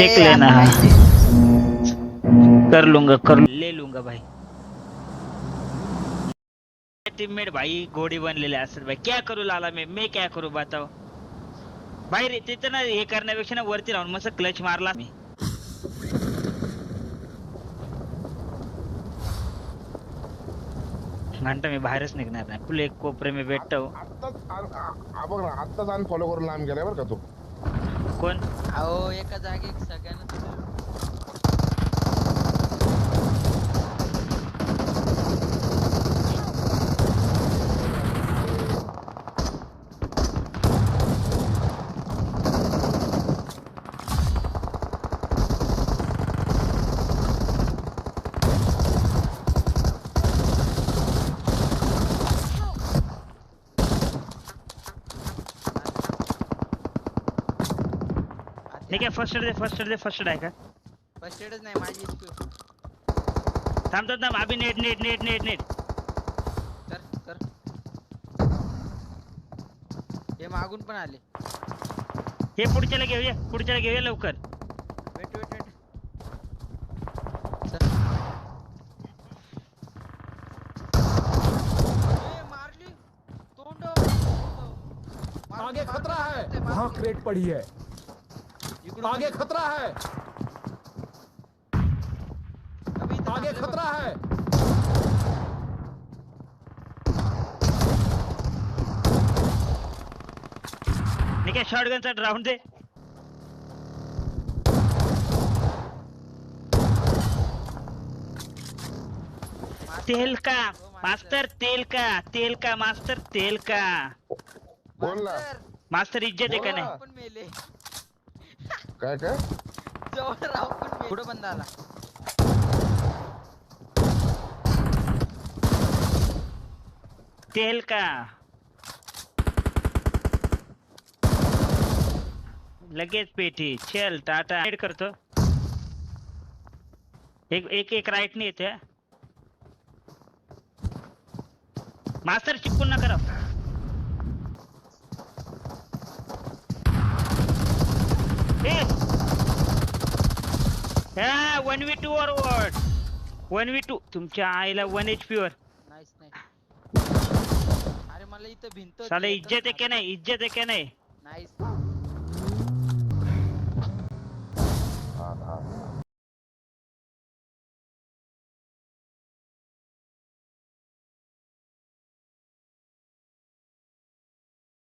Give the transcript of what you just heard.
देख लेना कर लूंगा ले लूंगा भाई। टीममेट भाई घोड़ी बनलेले असतात भाई, क्या करू लाला मैं क्या करू बताओ भाई रे तिथं ना हे करण्यापेक्षा ना वरती राहून मस्त क्लच मारला मी। घंटा मी बाहेरच निघणार नाही, फुल एक कोपरे मी भेटतो। बघ ना आत्ताच अनफॉलो करून लांब गेलाय बरं का तू। कोण अहो एका जागी सगळ्यांना ठीक आहे फर्स्ट एड आहे का? फर्स्ट एडच नाही माझी HP थांबतात ना अभि नेट कर हे मागून पण आले। हे पुढच्याला घेऊया लवकर। वेट मारली तोंड आगे खतरा है, वहाँ क्रेट पड़ी है, आगे खतरा है, आगे खतरा है। ठीक आहे शॉटगनचा राऊंड दे। तेल का मास्टर, तेल का मास्टर, तेल का बोल ना मास्टर, इज्जत आहे का नाही? पण मेले काय जवळ राहून पण मेले। पुढे बंद आला तेल का लगेच पेटी चल टाटा ऍड करतो। एक राईट नाही येते मास्टर, चिपकून ना करा। हा 1v2 वर 1v2 तुमच्या आईला 1 HP वर। नाईस अरे मला इथं भिंत साला इज्जत आहे का नाही? नाईस